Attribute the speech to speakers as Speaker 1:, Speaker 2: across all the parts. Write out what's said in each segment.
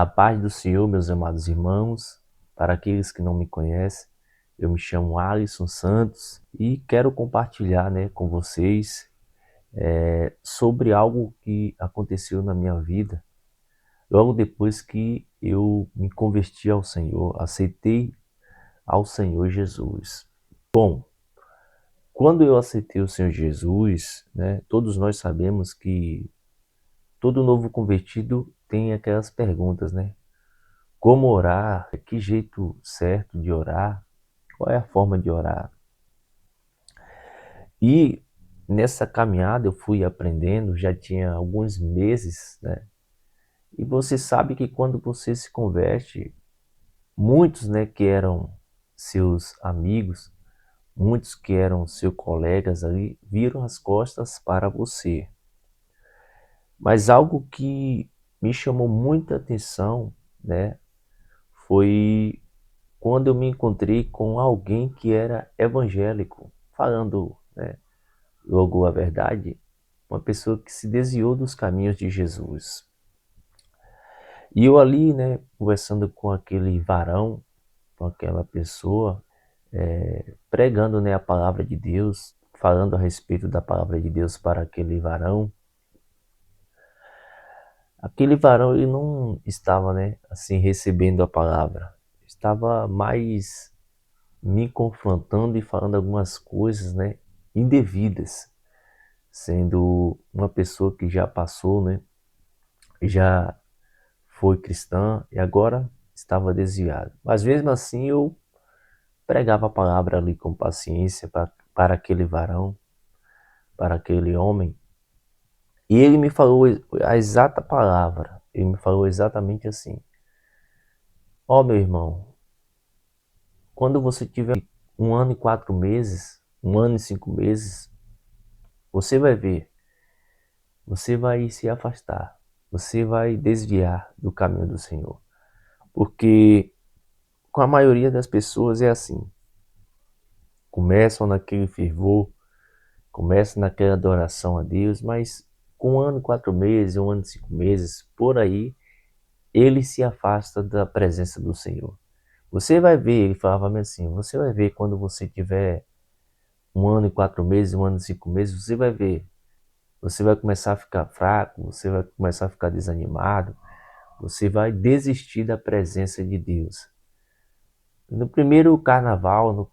Speaker 1: A paz do Senhor, meus amados irmãos, para aqueles que não me conhecem, eu me chamo Alisson Santos e quero compartilhar, com vocês sobre algo que aconteceu na minha vida logo depois que eu me converti ao Senhor, aceitei ao Senhor Jesus. Bom, quando eu aceitei o Senhor Jesus, todos nós sabemos que todo novo convertido tem aquelas perguntas, Como orar? Que jeito certo de orar? Qual é a forma de orar? E nessa caminhada eu fui aprendendo, já tinha alguns meses, E você sabe que quando você se converte, muitos, que eram seus amigos, muitos que eram seus colegas ali, viram as costas para você. Mas algo que me chamou muita atenção, foi quando eu me encontrei com alguém que era evangélico, falando, logo a verdade, uma pessoa que se desviou dos caminhos de Jesus. E eu ali, conversando com aquele varão, com aquela pessoa, pregando, a palavra de Deus, falando a respeito da palavra de Deus para aquele varão. Aquele varão ele não estava, assim recebendo a palavra, estava mais me confrontando e falando algumas coisas, indevidas, sendo uma pessoa que já passou, já foi cristã e agora estava desviado. Mas mesmo assim eu pregava a palavra ali com paciência para aquele varão, para aquele homem, e ele me falou a exata palavra, ele me falou exatamente assim: ó, meu irmão, quando você tiver 1 ano e 4 meses, 1 ano e 5 meses, você vai ver, você vai se afastar, você vai desviar do caminho do Senhor. Porque com a maioria das pessoas é assim, começam naquele fervor, começam naquela adoração a Deus, mas com 1 ano e 4 meses, 1 ano e 5 meses, por aí, ele se afasta da presença do Senhor. Você vai ver, ele falava assim, você vai ver quando você tiver 1 ano e 4 meses, 1 ano e 5 meses, você vai ver. Você vai começar a ficar fraco, você vai começar a ficar desanimado, você vai desistir da presença de Deus. No primeiro carnaval,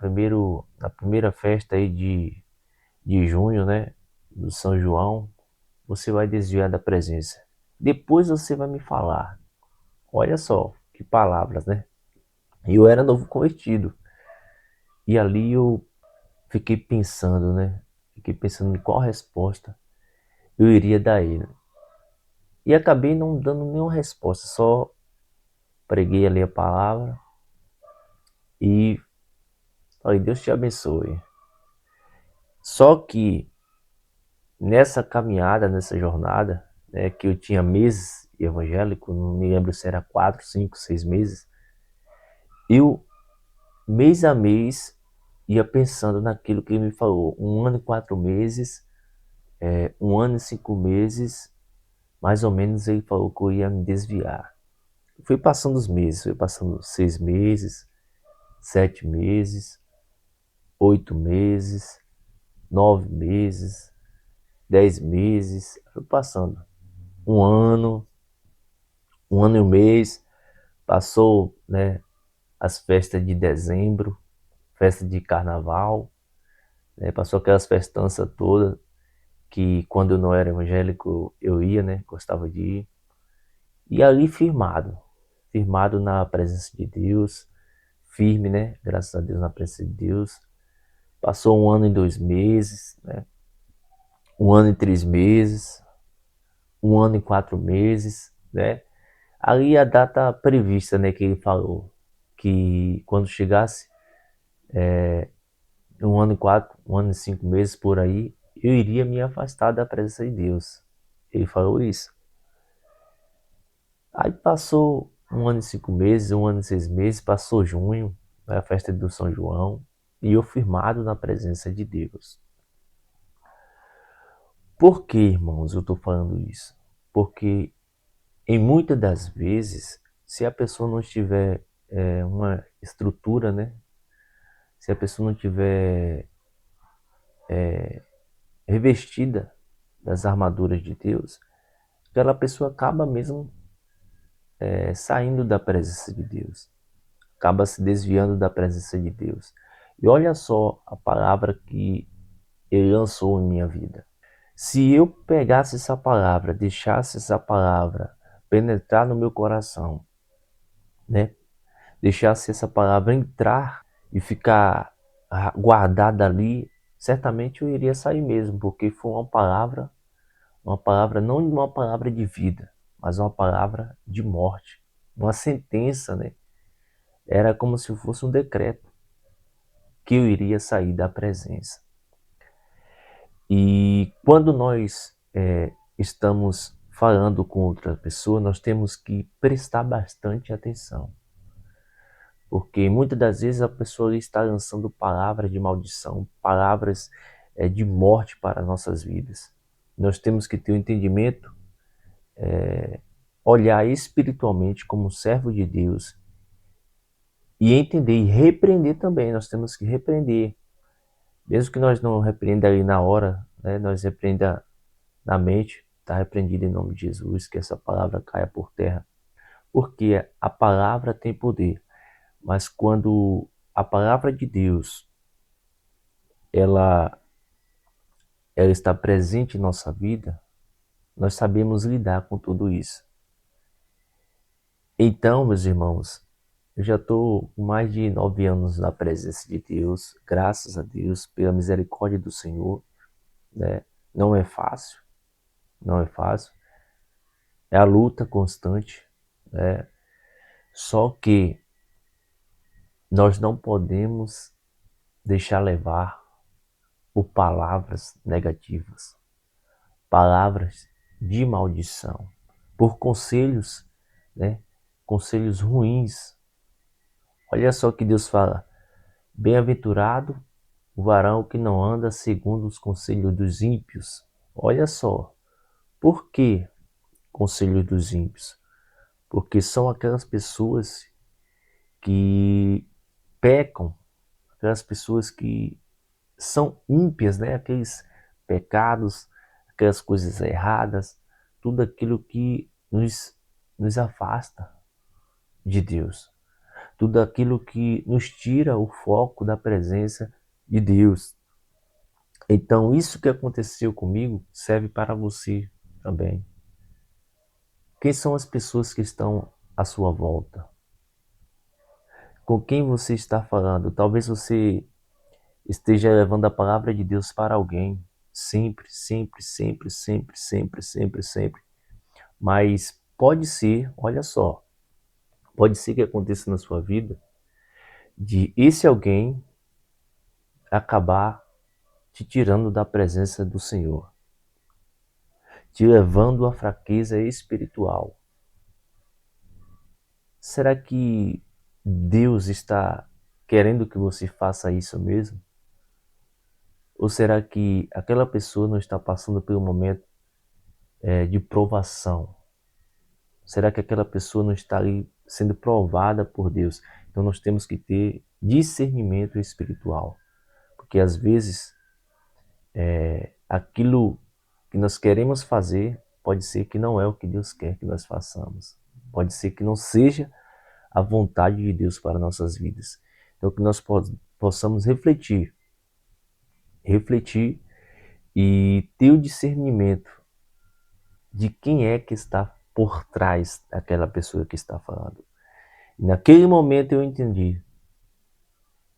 Speaker 1: na primeira festa aí de junho, do São João, você vai desviar da presença. Depois você vai me falar. Olha só, que palavras, E eu era novo convertido. E ali eu fiquei pensando, Fiquei pensando em qual resposta eu iria dar a ele. E acabei não dando nenhuma resposta, só preguei ali a palavra e falei, Deus te abençoe. Só que nessa caminhada, nessa jornada, que eu tinha meses evangélico, não me lembro se era 4, 5, 6 meses, eu, mês a mês, ia pensando naquilo que ele me falou. 1 ano e 4 meses, 1 ano e 5 meses, mais ou menos ele falou que eu ia me desviar. Fui passando os meses, foi passando 6 meses, 7 meses, 8 meses, 9 meses, 10 meses, foi passando. 1 ano, 1 ano e 1 mês, passou, as festas de dezembro, festa de carnaval, passou aquelas festanças todas que quando eu não era evangélico eu ia, gostava de ir. E ali firmado na presença de Deus, firme, graças a Deus na presença de Deus. Passou 1 ano e 2 meses, 1 ano e 3 meses, 1 ano e 4 meses, Ali a data prevista, que ele falou, que quando chegasse 1 ano e 4, 1 ano e 5 meses por aí, eu iria me afastar da presença de Deus. Ele falou isso. Aí passou 1 ano e 5 meses, 1 ano e 6 meses, passou junho, a festa do São João, e eu firmado na presença de Deus. Por que, irmãos, eu estou falando isso? Porque em muitas das vezes se a pessoa não tiver uma estrutura, né? Se a pessoa não tiver revestida das armaduras de Deus, aquela pessoa acaba mesmo saindo da presença de Deus, acaba se desviando da presença de Deus. E olha só a palavra que ele lançou em minha vida. Se eu pegasse essa palavra, deixasse essa palavra penetrar no meu coração, né? Deixasse essa palavra entrar e ficar guardada ali, certamente eu iria sair mesmo, porque foi uma palavra não uma palavra de vida, mas uma palavra de morte, uma sentença, né? Era como se fosse um decreto que eu iria sair da presença. E quando nós estamos falando com outra pessoa, nós temos que prestar bastante atenção. Porque muitas das vezes a pessoa está lançando palavras de maldição, palavras de morte para nossas vidas. Nós temos que ter o entendimento, olhar espiritualmente como servo de Deus e entender e repreender também. Nós temos que repreender. Mesmo que nós não repreenda ali na hora, né, nós repreenda na mente, está repreendido em nome de Jesus, que essa palavra caia por terra. Porque a palavra tem poder. Mas quando a palavra de Deus ela está presente em nossa vida, nós sabemos lidar com tudo isso. Então, meus irmãos, eu já estou com mais de 9 anos na presença de Deus, graças a Deus, pela misericórdia do Senhor, né? Não é fácil, não é fácil. É a luta constante, né? Só que nós não podemos deixar levar por palavras negativas, palavras de maldição, por conselhos, né? Conselhos ruins. Olha só que Deus fala: bem-aventurado o varão que não anda segundo os conselhos dos ímpios. Olha só, por que conselhos dos ímpios? Porque são aquelas pessoas que pecam, aquelas pessoas que são ímpias, né? Aqueles pecados, aquelas coisas erradas, tudo aquilo que nos afasta de Deus, tudo aquilo que nos tira o foco da presença de Deus. Então, isso que aconteceu comigo serve para você também. Quem são as pessoas que estão à sua volta? Com quem você está falando? Talvez você esteja levando a palavra de Deus para alguém, sempre, sempre, sempre, sempre, sempre, sempre, sempre. Mas pode ser, olha só, pode ser que aconteça na sua vida de esse alguém acabar te tirando da presença do Senhor, te levando à fraqueza espiritual. Será que Deus está querendo que você faça isso mesmo? Ou será que aquela pessoa não está passando por um momento de provação? Será que aquela pessoa não está ali sendo provada por Deus? Então nós temos que ter discernimento espiritual. Porque às vezes aquilo que nós queremos fazer pode ser que não é o que Deus quer que nós façamos. Pode ser que não seja a vontade de Deus para nossas vidas. Então que nós possamos refletir e ter o discernimento de quem é que está por trás daquela pessoa que está falando. E naquele momento eu entendi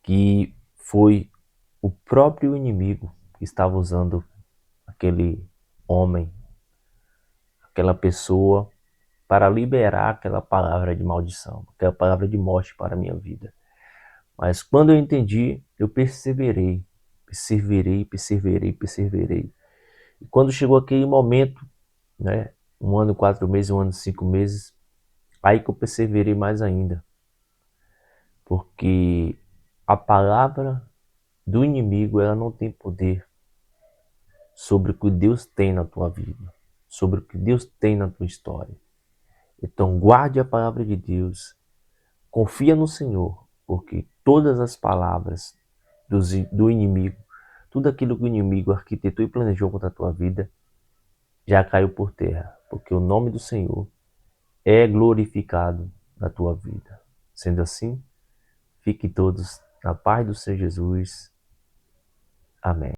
Speaker 1: que foi o próprio inimigo que estava usando aquele homem, aquela pessoa, para liberar aquela palavra de maldição, aquela palavra de morte para a minha vida. Mas quando eu entendi, eu perseverei, perseverei, perseverei, perseverei. E quando chegou aquele momento, né, 1 ano e 4 meses, 1 ano e 5 meses, aí que eu perseverei mais ainda. Porque a palavra do inimigo, ela não tem poder sobre o que Deus tem na tua vida, sobre o que Deus tem na tua história. Então guarde a palavra de Deus, confia no Senhor, porque todas as palavras do inimigo, tudo aquilo que o inimigo arquitetou e planejou contra a tua vida, já caiu por terra, porque o nome do Senhor é glorificado na tua vida. Sendo assim, fiquem todos na paz do Senhor Jesus. Amém.